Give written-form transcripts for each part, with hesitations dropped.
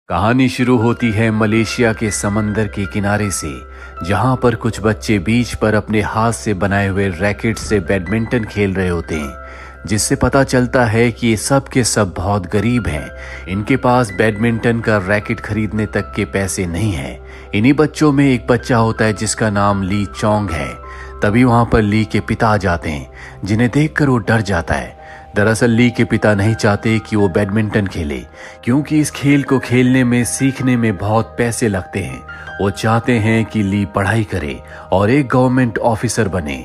कहानी शुरू होती है मलेशिया के समंदर के किनारे से, जहां पर कुछ बच्चे बीच पर अपने हाथ से बनाए हुए रैकेट से बैडमिंटन खेल रहे होते हैं, जिससे पता चलता है कि ये सब के सब बहुत गरीब हैं। इनके पास बैडमिंटन का रैकेट खरीदने तक के पैसे नहीं हैं। इन्हीं बच्चों में एक बच्चा होता है जिसका नाम ली चोंग है। तभी वहां पर ली के पिता आ जाते हैं, जिन्हें देखकर वो डर जाता है। दरअसल ली के पिता नहीं चाहते कि वो बैडमिंटन खेले, क्योंकि इस खेल को खेलने में सीखने में बहुत पैसे लगते हैं। वो चाहते हैं कि ली पढ़ाई करे और एक गवर्नमेंट ऑफिसर बने।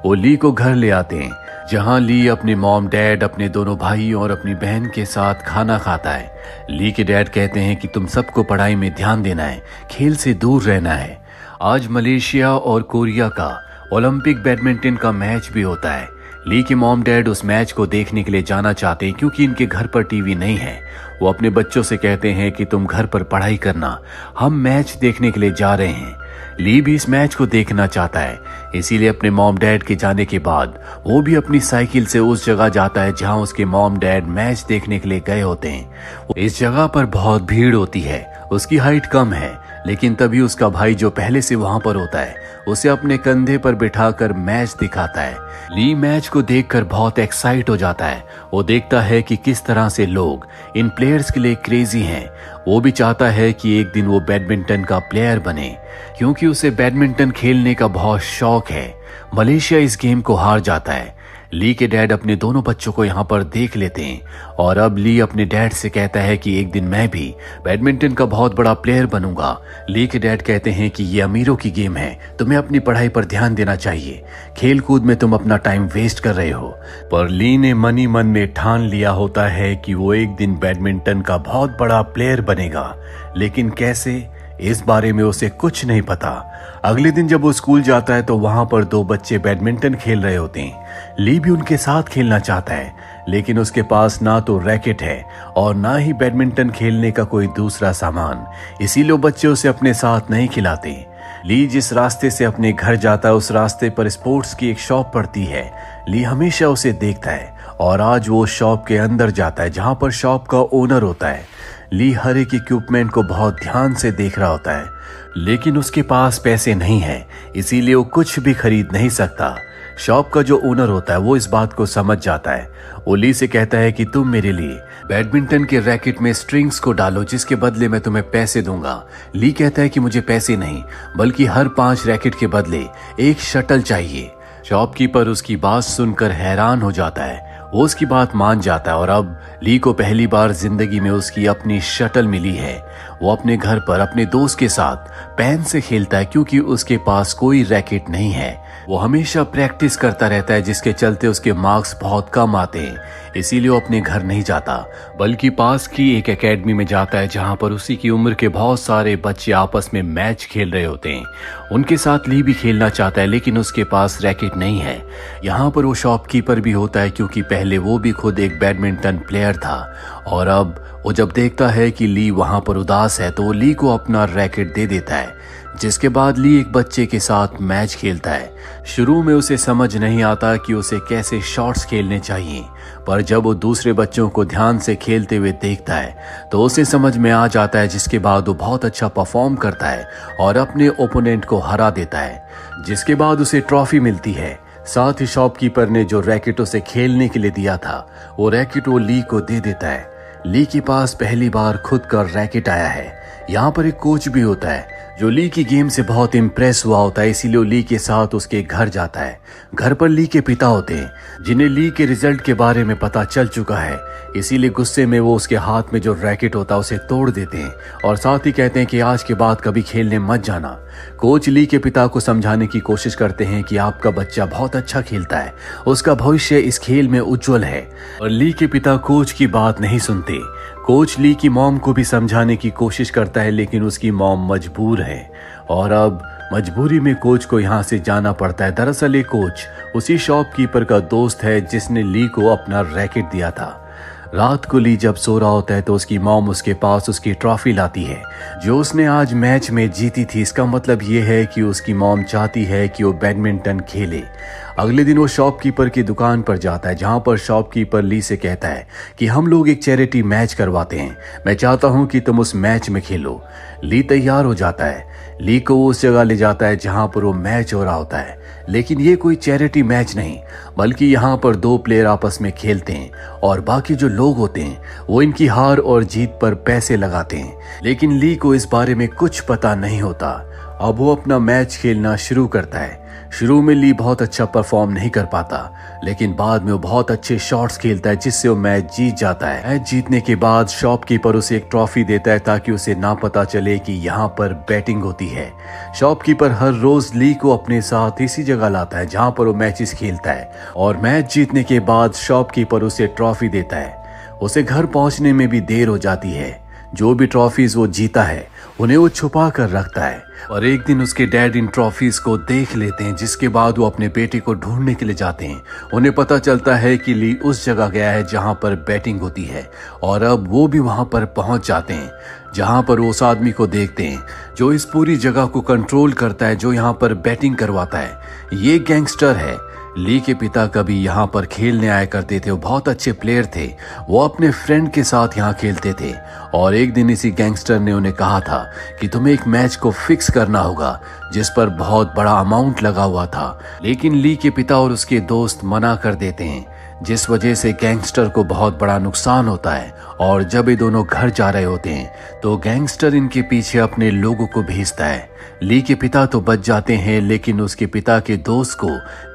वो ली को घर ले आते हैं, जहां ली अपने मॉम डैड, अपने दोनों भाई और अपनी बहन के साथ खाना खाता है। ली के डैड कहते हैं कि तुम सबको पढ़ाई में ध्यान देना है, खेल से दूर रहना है। आज मलेशिया और कोरिया का ओलंपिक बैडमिंटन का मैच भी होता है। ली के मॉम डैड उस मैच को देखने के लिए जाना चाहते हैं, क्योंकि इनके घर पर टीवी नहीं है। वो अपने बच्चों से कहते हैं कि तुम घर पर पढ़ाई करना, हम मैच देखने के लिए जा रहे हैं। ली भी इस मैच को देखना चाहता है, इसीलिए अपने मॉम डैड के जाने के बाद वो भी अपनी साइकिल से उस जगह जाता है जहां उसके मॉम डैड मैच देखने के लिए गए होते हैं। इस जगह पर बहुत भीड़ होती है। उसकी हाइट कम है, लेकिन तभी उसका भाई जो पहले से वहां पर होता है उसे अपने कंधे पर बिठाकर मैच दिखाता है। ली मैच को देखकर बहुत एक्साइट हो जाता है। वो देखता है कि किस तरह से लोग इन प्लेयर्स के लिए क्रेजी हैं। वो भी चाहता है कि एक दिन वो बैडमिंटन का प्लेयर बने, क्योंकि उसे बैडमिंटन खेलने का बहुत शौक है। मलेशिया इस गेम को हार जाता है। ली के डैड अपने दोनों बच्चों को यहाँ पर देख लेते हैं और अब ली अपने डैड से कहता है कि एक दिन मैं भी बैडमिंटन का बहुत बड़ा प्लेयर बनूंगा। ली के डैड कहते हैं कि ये अमीरों की गेम है, तुम्हें अपनी पढ़ाई पर ध्यान देना चाहिए, खेल कूद में तुम अपना टाइम वेस्ट कर रहे हो। पर ली ने मन ही मन में ठान लिया होता है कि वो एक दिन बैडमिंटन का बहुत बड़ा प्लेयर बनेगा, लेकिन कैसे, इस बारे में उसे कुछ नहीं पता। अगले दिन जब वो स्कूल जाता है तो वहां पर दो बच्चे बैडमिंटन खेल रहे होते हैं। ली भी उनके साथ खेलना चाहता है, लेकिन उसके पास ना तो रैकेट है और ना ही बैडमिंटन खेलने का कोई दूसरा सामान, इसीलिए वो बच्चे उसे अपने साथ नहीं खिलाते। ली जिस रास्ते से अपने घर जाता है उस रास्ते पर स्पोर्ट्स की एक शॉप पड़ती है। ली हमेशा उसे देखता है और आज वो शॉप के अंदर जाता है, जहां पर शॉप का ओनर होता है। ली हर एक इक्विपमेंट को बहुत ध्यान से देख रहा होता है, लेकिन उसके पास पैसे नहीं है, इसीलिए वो कुछ भी खरीद नहीं सकता। शॉप का जो ओनर होता है वो इस बात को समझ जाता है। वो ली से कहता है कि तुम मेरे लिए बैडमिंटन के रैकेट में स्ट्रिंग्स को डालो, जिसके बदले मैं तुम्हें पैसे दूंगा। ली कहता है कि मुझे पैसे नहीं, बल्कि हर 5 रैकेट के बदले एक शटल चाहिए। शॉपकीपर उसकी बात सुनकर हैरान हो जाता है। वो उसकी बात मान जाता है और अब ली को पहली बार जिंदगी में उसकी अपनी शटल मिली है। वो अपने घर पर अपने दोस्त के साथ पेन से खेलता है, क्योंकि उसके पास कोई रैकेट नहीं है। वो हमेशा प्रैक्टिस करता रहता है, जिसके चलते उसके मार्क्स बहुत कम आते हैं। इसीलिए वो अपने घर नहीं जाता, बल्कि पास की एक एकेडमी में जाता है, जहां पर उसी की उम्र के बहुत सारे बच्चे आपस में मैच खेल रहे होते हैं। उनके साथ ली भी खेलना चाहता है, लेकिन उसके पास रैकेट नहीं है। यहाँ पर वो शॉपकीपर भी होता है, क्योंकि पहले वो भी खुद एक बैडमिंटन प्लेयर था। और अब वो जब देखता है कि ली वहां पर उदास है तो वो ली को अपना रैकेट दे देता है, जिसके बाद ली एक बच्चे के साथ मैच खेलता है। शुरू में उसे समझ नहीं आता कि उसे कैसे शॉट्स खेलने चाहिए, पर जब वो दूसरे बच्चों को ध्यान से खेलते हुए देखता है तो उसे समझ में आ जाता है, जिसके बाद वो बहुत अच्छा परफॉर्म करता है और अपने ओपोनेंट को हरा देता है, जिसके बाद उसे ट्रॉफी मिलती है। साथ ही शॉपकीपर ने जो रैकेट उसे खेलने के लिए दिया था वो रैकेट वो ली को दे देता है। ली के पास पहली बार खुद का रैकेट आया है। यहाँ पर एक कोच भी होता है जो ली की गेम से बहुत इम्प्रेस हुआ होता है, इसीलिए ली के साथ उसके घर जाता है। घर पर ली के पिता होते हैं, जिन्हें ली के रिजल्ट के बारे में पता चल चुका है, इसीलिए गुस्से में वो उसके हाथ में जो रैकेट होता है उसे तोड़ देते हैं और साथ ही कहते हैं कि आज के बाद कभी खेलने मत जाना। कोच ली के पिता को समझाने की कोशिश करते हैं कि आपका बच्चा बहुत अच्छा खेलता है, उसका भविष्य इस खेल में उज्जवल है। और ली के पिता कोच की बात नहीं सुनते। कोच ली की मॉम को भी समझाने की कोशिश करता है, लेकिन उसकी मॉम मजबूर है और अब मजबूरी में कोच को यहाँ से जाना पड़ता है। दरअसल ये कोच उसी शॉपकीपर का दोस्त है जिसने ली को अपना रैकेट दिया था। रात को ली जब सो रहा होता है तो उसकी मॉम उसके पास उसकी ट्रॉफी लाती है जो उसने आज मैच में जीती थी। इसका मतलब ये है कि उसकी मॉम चाहती है कि वो बैडमिंटन खेले। अगले दिन वो शॉपकीपर की दुकान पर जाता है, जहां पर शॉपकीपर ली से कहता है कि हम लोग एक चैरिटी मैच करवाते हैं, मैं चाहता हूं कि तुम उस मैच में खेलो। ली तैयार हो जाता है। ली को वो उस जगह ले जाता है जहां पर वो मैच हो रहा होता है, लेकिन ये कोई चैरिटी मैच नहीं, बल्कि यहाँ पर दो प्लेयर आपस में खेलते हैं और बाकी जो लोग होते हैं वो इनकी हार और जीत पर पैसे लगाते हैं। लेकिन ली को इस बारे में कुछ पता नहीं होता। अब वो अपना मैच खेलना शुरू करता है। शुरू में ली बहुत अच्छा परफॉर्म नहीं कर पाता, लेकिन बाद में वो बहुत अच्छे शॉट्स खेलता है जिससे वो मैच जीत जाता है। मैच जीतने के बाद शॉपकीपर उसे एक ट्रॉफी देता है ताकि उसे ना पता चले कि यहाँ पर बैटिंग होती है। शॉपकीपर हर रोज ली को अपने साथ इसी जगह लाता है जहाँ पर वो मैचेस खेलता है, और मैच जीतने के बाद शॉपकीपर उसे ट्रॉफी देता है। उसे घर पहुंचने में भी देर हो जाती है। जो भी ट्रॉफीज वो जीता है उन्हें वो छुपा कर रखता है, और एक दिन उसके डैड इन ट्रॉफीज को देख लेते हैं, जिसके बाद वो अपने बेटे को ढूंढने के लिए जाते हैं। उन्हें पता चलता है कि ली उस जगह गया है जहां पर बैटिंग होती है, और अब वो भी वहां पर पहुंच जाते हैं जहां पर वो उस आदमी को देखते हैं जो इस पूरी जगह को कंट्रोल करता है, जो यहाँ पर बैटिंग करवाता है। ये गैंगस्टर है। ली के पिता कभी यहाँ पर खेलने आया करते थे, वो बहुत अच्छे प्लेयर थे। वो अपने फ्रेंड के साथ यहाँ खेलते थे, और एक दिन इसी गैंगस्टर ने उन्हें कहा था कि तुम्हें एक मैच को फिक्स करना होगा जिस पर बहुत बड़ा अमाउंट लगा हुआ था। लेकिन ली के पिता और उसके दोस्त मना कर देते हैं, जिस वजह से गैंगस्टर को बहुत बड़ा नुकसान होता है। और जब ये दोनों घर जा रहे होते हैं तो गैंगस्टर इनके पीछे अपने लोगों को भेजता है। ली के पिता तो बच जाते हैं, लेकिन उसके पिता के दोस्त को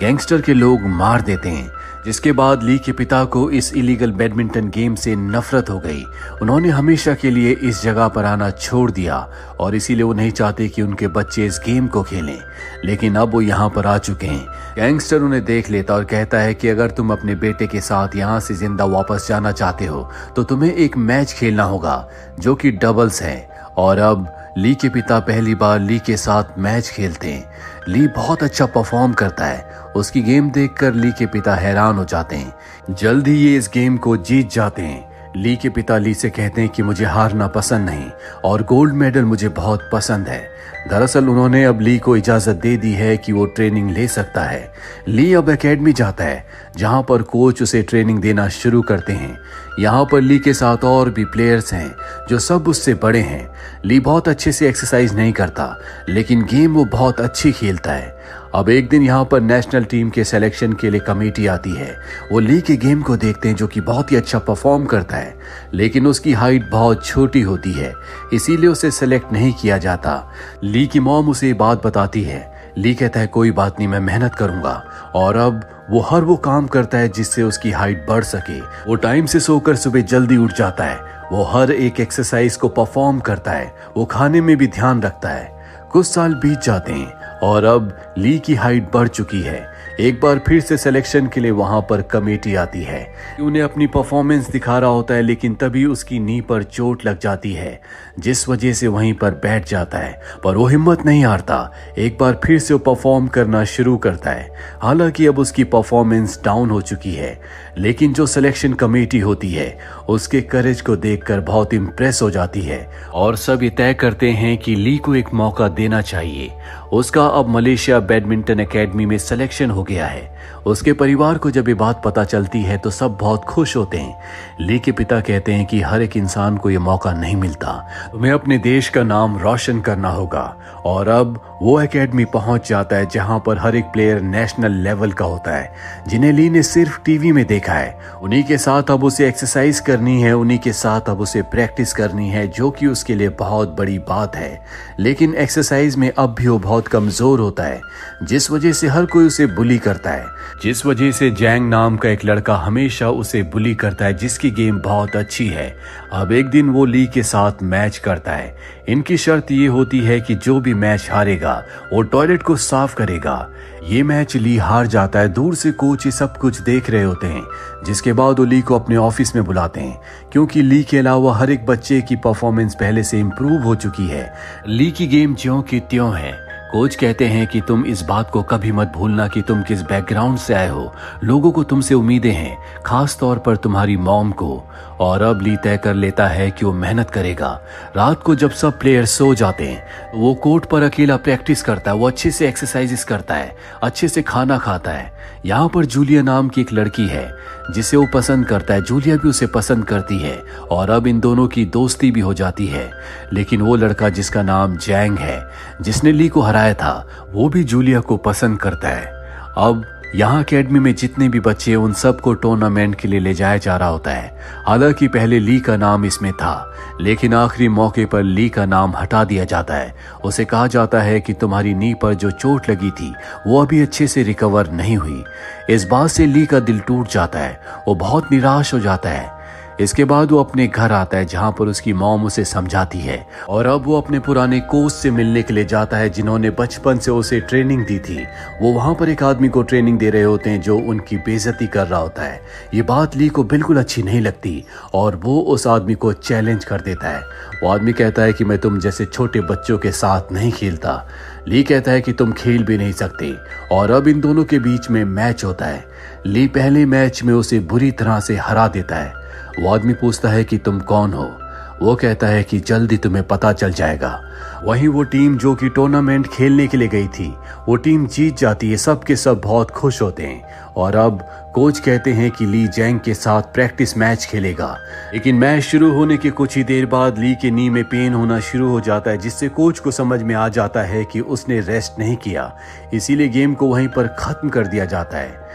गैंगस्टर के लोग मार देते हैं, जिसके बाद ली के पिता को इस इलीगल बैडमिंटन गेम से नफरत हो गई। उन्होंने हमेशा के लिए इस जगह पर आना छोड़ दिया, और इसीलिए वो नहीं चाहते कि उनके बच्चे इस गेम को खेलें। लेकिन अब वो यहाँ पर आ चुके हैं। गैंगस्टर उन्हें देख लेता और कहता है कि अगर तुम अपने बेटे के साथ यहाँ से जिंदा वापस जाना चाहते हो तो तुम्हें एक मैच खेलना होगा जो कि डबल्स है। और अब ली के पिता पहली बार ली के साथ मैच खेलते हैं। ली बहुत अच्छा परफॉर्म करता है। उसकी गेम देखकर ली के पिता हैरान हो जाते हैं। जल्द ही ये इस गेम को जीत जाते हैं। ली के पिता ली से कहते हैं कि मुझे हारना पसंद नहीं और गोल्ड मेडल मुझे बहुत पसंद है। दरअसल उन्होंने अब ली को इजाजत दे दी है कि वो ट्रेनिंग ले सकता है। ली अब एकेडमी जाता है जहां पर कोच उसे ट्रेनिंग देना शुरू करते हैं। यहाँ पर ली के साथ और भी प्लेयर्स हैं जो सब उससे बड़े हैं। ली बहुत अच्छे से एक्सरसाइज नहीं करता, लेकिन गेम वो बहुत अच्छी खेलता है। अब एक दिन यहाँ पर नेशनल टीम के सिलेक्शन के लिए कमेटी आती है। वो ली के गेम को देखते हैं जो कि बहुत ही अच्छा परफॉर्म करता है, लेकिन उसकी हाइट बहुत छोटी होती है, इसीलिए उसे सेलेक्ट नहीं किया जाता। ली की मॉम उसे ये बात बताती है। ली कहता है कोई बात नहीं, मैं मेहनत करूंगा। और अब वो काम करता है जिससे उसकी हाइट बढ़ सके। वो टाइम से सोकर सुबह जल्दी उठ जाता है। वो हर एक एक्सरसाइज को परफॉर्म करता है। वो खाने में भी ध्यान रखता है। कुछ साल बीत जाते हैं और अब ली की हाइट बढ़ चुकी है। एक बार फिर से सिलेक्शन के लिए वहां पर कमेटी आती है। उन्हें अपनी परफॉर्मेंस दिखा रहा होता है, लेकिन तभी उसकी नी पर चोट लग जाती है, जिस वजह से वहीं पर बैठ जाता है। पर वो हिम्मत नहीं हारता। एक बार फिर से वो परफॉर्म करना शुरू करता है। हालांकि अब उसकी परफॉर्मेंस डाउन हो चुकी है, लेकिन जो सिलेक्शन कमेटी होती है उसके करेज को देखकर बहुत इम्प्रेस हो जाती है, और सब ये तय करते हैं कि ली को एक मौका देना चाहिए। उसका अब मलेशिया बैडमिंटन एकेडमी में सिलेक्शन हो गया है। उसके परिवार को जब ये बात पता चलती है तो सब बहुत खुश होते हैं। ली के पिता कहते हैं कि हर एक इंसान को ये मौका नहीं मिलता, तुम्हें अपने देश का नाम रोशन करना होगा। और अब वो एकेडमी पहुंच जाता है जहां पर हर एक प्लेयर नेशनल लेवल का होता है, जिन्हें ली ने सिर्फ टीवी में देखा है। उन्हीं के साथ अब उसे एक्सरसाइज करनी है, उन्हीं के साथ अब उसे प्रैक्टिस करनी है, जो कि उसके लिए बहुत बड़ी बात है। लेकिन एक्सरसाइज में अब भी वो बहुत कमजोर होता है, जिस वजह से हर कोई उसे बुली करता है, जिस वजह से जैंग नाम का एक लड़का हमेशा उसे बुली करता है, जिसकी गेम बहुत अच्छी है। अब एक दिन वो ली के साथ मैच करता है। इनकी शर्त ये होती है कि जो भी मैच हारेगा वो टॉयलेट को साफ करेगा। ये मैच ली हार जाता है। दूर से कोच ये सब कुछ देख रहे होते हैं, जिसके बाद वो ली को अपने ऑफिस में बुलाते हैं, क्योंकि ली के अलावा हर एक बच्चे की परफॉर्मेंस पहले से इम्प्रूव हो चुकी है। ली की गेम ज्यों की त्यों है। कोच कहते हैं कि तुम इस बात को कभी मत भूलना कि तुम किस बैकग्राउंड से आए हो। लोगों को तुमसे उम्मीदें हैं, खास तौर पर तुम्हारी मॉम को। और अब ली तय कर लेता है कि वो मेहनत करेगा। रात को जब सब प्लेयर सो जाते हैं वो कोर्ट पर अकेला प्रैक्टिस करता है। वो अच्छे से एक्सरसाइजेस करता है, अच्छे से खाना खाता है। यहाँ पर जूलिया नाम की एक लड़की है जिसे वो पसंद करता है। जूलिया भी उसे पसंद करती है और अब इन दोनों की दोस्ती भी हो जाती है। लेकिन वो लड़का जिसका नाम जैंग है, जिसने ली को हराया था, वो भी जूलिया को पसंद करता है। अब यहाँ अकेडमी में जितने भी बच्चे उन सबको टूर्नामेंट के लिए ले जाया जा रहा होता है। हालांकि पहले ली का नाम इसमें था, लेकिन आखिरी मौके पर ली का नाम हटा दिया जाता है। उसे कहा जाता है कि तुम्हारी नी पर जो चोट लगी थी वो अभी अच्छे से रिकवर नहीं हुई। इस बात से ली का दिल टूट जाता है, वो बहुत निराश हो जाता है। इसके बाद वो अपने घर आता है जहाँ पर उसकी मॉम उसे समझाती है और अब वो अपने पुराने कोच से मिलने के लिए जाता है जिन्होंने बचपन से उसे ट्रेनिंग दी थी। वो वहाँ पर एक आदमी को ट्रेनिंग दे रहे होते हैं जो उनकी बेइज्जती कर रहा होता है। ये बात ली को बिल्कुल अच्छी नहीं लगती और वो उस आदमी को चैलेंज कर देता है। वो आदमी कहता है कि मैं तुम जैसे छोटे बच्चों के साथ नहीं खेलता। ली कहता है कि तुम खेल भी नहीं सकते और अब इन दोनों के बीच में मैच होता है। ली पहले मैच में उसे बुरी तरह से हरा देता है। वो आदमी पूछता है कि तुम कौन हो। वो कहता है कि जल्दी तुम्हें पता चल जाएगा। वहीं वो टीम जो कि टूर्नामेंट खेलने के लिए गई थी वो टीम जीत जाती है। सब के सब बहुत खुश होते हैं और अब कोच कहते हैं कि ली जैंग के साथ प्रैक्टिस मैच खेलेगा। लेकिन मैच शुरू होने के कुछ ही देर बाद ली के नी में पेन होना शुरू हो जाता है, जिससे कोच को समझ में आ जाता है कि उसने रेस्ट नहीं किया, इसीलिए गेम को वहीं पर खत्म कर दिया जाता है।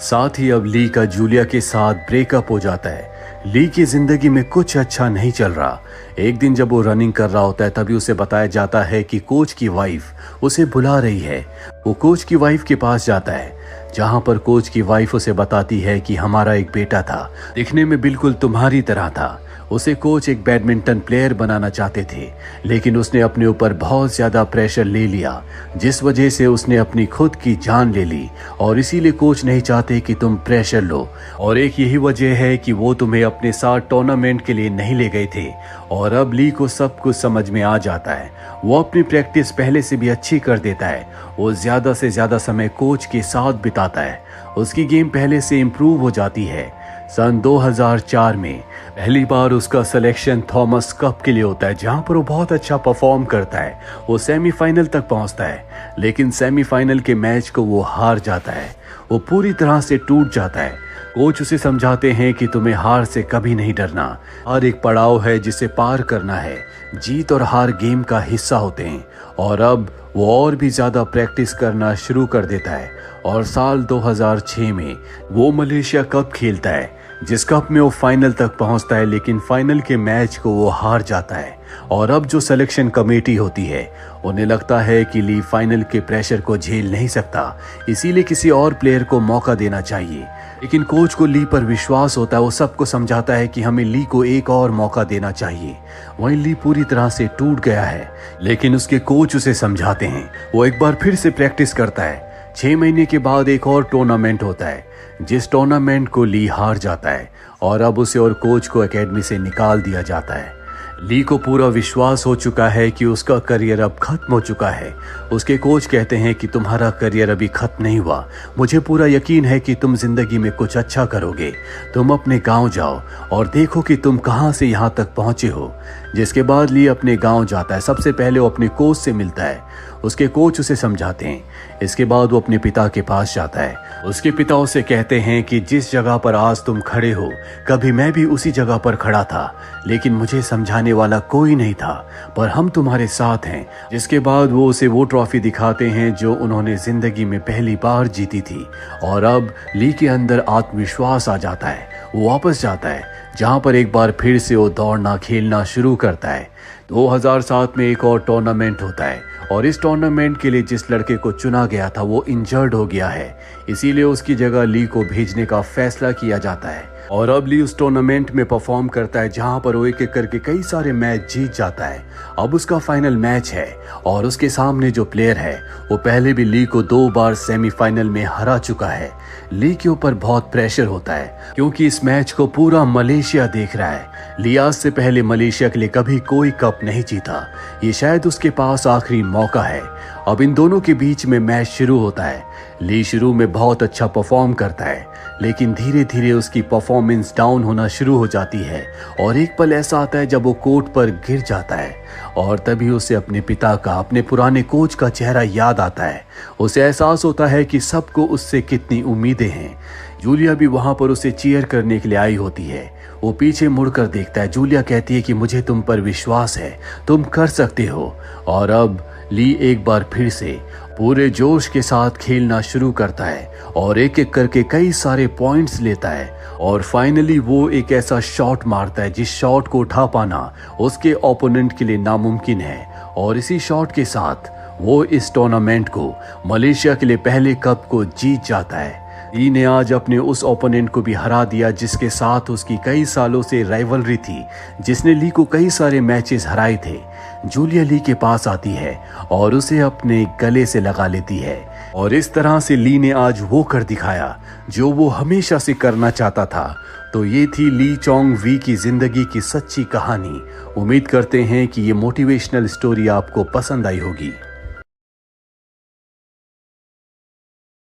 साथ ही अब ली का जूलिया के साथ ब्रेकअप हो जाता है। ली की जिंदगी में कुछ अच्छा नहीं चल रहा। एक दिन जब वो रनिंग कर रहा होता है तभी उसे बताया जाता है कि कोच की वाइफ उसे बुला रही है। वो कोच की वाइफ के पास जाता है जहां पर कोच की वाइफ उसे बताती है कि हमारा एक बेटा था, दिखने में बिल्कुल तुम्हारी तरह था। उसे कोच एक बैडमिंटन प्लेयर बनाना चाहते थे, लेकिन उसने अपने ऊपर बहुत ज्यादा प्रेशर ले लिया जिस वजह से उसने अपनी खुद की जान ले ली और इसीलिए कोच नहीं चाहते कि तुम प्रेशर लो। और एक यही वजह है कि वो तुम्हें अपने साथ टूर्नामेंट के लिए नहीं ले गए थे। और अब ली को सब कुछ समझ में आ जाता है। वो अपनी प्रैक्टिस पहले से भी अच्छी कर देता है। वो ज्यादा से ज्यादा समय कोच के साथ बिताता है। उसकी गेम पहले से इम्प्रूव हो जाती है। सन 2004 में पहली बार उसका सिलेक्शन थॉमस कप के लिए होता है जहां पर वो बहुत अच्छा परफॉर्म करता है। वो सेमीफाइनल तक पहुंचता है, लेकिन सेमीफाइनल के मैच को वो हार जाता है। वो पूरी तरह से टूट जाता है। कोच उसे समझाते हैं कि तुम्हें हार से कभी नहीं डरना, हर एक पड़ाव है जिसे पार करना है। जीत और हार गेम का हिस्सा होते हैं। और अब वो और भी ज्यादा प्रैक्टिस करना शुरू कर देता है और साल 2006 में वो मलेशिया कप खेलता है, जिस कप में वो फाइनल तक पहुंचता है, लेकिन फाइनल के मैच को वो हार जाता है। और अब जो सिलेक्शन कमेटी होती है उन्हें लगता है कि ली फाइनल के प्रेशर को झेल नहीं सकता, इसीलिए किसी और प्लेयर को मौका देना चाहिए। लेकिन कोच को ली पर विश्वास होता है। वो सबको समझाता है कि हमें ली को एक और मौका देना चाहिए। वहीं ली पूरी तरह से टूट गया है, लेकिन उसके कोच उसे समझाते हैं। वो एक बार फिर से प्रैक्टिस करता है। 6 महीने के बाद एक और टूर्नामेंट होता है, जिस टूर्नामेंट को ली हार जाता है और अब उसे और कोच को एकेडमी से निकाल दिया जाता है। ली को पूरा विश्वास हो चुका है कि उसका करियर अब खत्म हो चुका है। उसके कोच कहते हैं कि तुम्हारा करियर अभी खत्म नहीं हुआ, मुझे पूरा यकीन है कि तुम जिंदगी में कुछ अच्छा करोगे। तुम अपने गांव जाओ और देखो कि तुम कहां से यहां तक पहुंचे हो। जिसके बाद ली अपने गांव जाता है। सबसे पहले वो अपने कोच से मिलता है। उसके कोच उसे समझाते हैं। इसके बाद वो अपने पिता के पास जाता है। उसके पिता उसे कहते हैं कि जिस जगह पर आज तुम खड़े हो कभी मैं भी उसी जगह पर खड़ा था, लेकिन मुझे समझाने वाला कोई नहीं था, पर हम तुम्हारे साथ हैं। जिसके बाद वो उसे वो ट्रॉफी दिखाते हैं जो उन्होंने जिंदगी में पहली बार जीती थी। और अब ली के अंदर आत्मविश्वास आ जाता है। वो वापस जाता है जहां पर एक बार फिर से वो दौड़ना खेलना शुरू करता है। 2007 में एक और टूर्नामेंट होता है और इस टूर्नामेंट के लिए जिस लड़के को चुना गया था वो इंजर्ड हो गया है, इसीलिए उसकी जगह ली को भेजने का फैसला किया जाता है। और अब ली उस टूर्नामेंट में परफॉर्म करता है जहां पर वो एक एक करके कई सारे मैच जीत जाता है। अब उसका फाइनल मैच है और उसके सामने जो प्लेयर है वो पहले भी ली को 2 बार सेमीफाइनल में हरा चुका है। ली के ऊपर बहुत प्रेशर होता है क्योंकि इस मैच को पूरा मलेशिया देख रहा है। ली आज से पहले मलेशिया के लिए कभी कोई कप नहीं जीता। ये शायद उसके पास आखिरी मौका है। अब इन दोनों के बीच में मैच शुरू होता है। ली शुरू में बहुत अच्छा परफॉर्म करता है, लेकिन धीरे धीरे उसकी परफॉर्मेंस डाउन होना शुरू हो जाती है और एक पल ऐसा आता है जब वो कोर्ट पर गिर जाता है और तभी उसे अपने पिता का, अपने पुराने कोच का चेहरा याद आता है। उसे एहसास होता है कि सबको उससे कितनी उम्मीदें हैं। जूलिया भी वहां पर उसे चीयर करने के लिए आई होती है। वो पीछे मुड़कर देखता है। जूलिया कहती है कि मुझे तुम पर विश्वास है, तुम कर सकते हो। और अब ली एक बार फिर से पूरे जोश के साथ खेलना शुरू करता है और एक एक करके कई सारे पॉइंट्स लेता है और फाइनली वो एक ऐसा शॉट मारता है जिस शॉट को उठा पाना उसके ओपोनेंट के लिए नामुमकिन है। और इसी शॉट के साथ वो इस टूर्नामेंट को, मलेशिया के लिए पहले कप को जीत जाता है। ली ने आज अपने उस ओपोनेंट को भी हरा दिया जिसके साथ उसकी कई सालों से राइवलरी थी, जिसने ली को कई सारे मैचेस हराए थे। जूलिया ली के पास आती है और उसे अपने गले से लगा लेती है और इस तरह से ली ने आज वो कर दिखाया जो वो हमेशा से करना चाहता था। तो ये थी ली चोंग वी की जिंदगी की सच्ची कहानी। उम्मीद करते हैं कि ये मोटिवेशनल स्टोरी आपको पसंद आई होगी।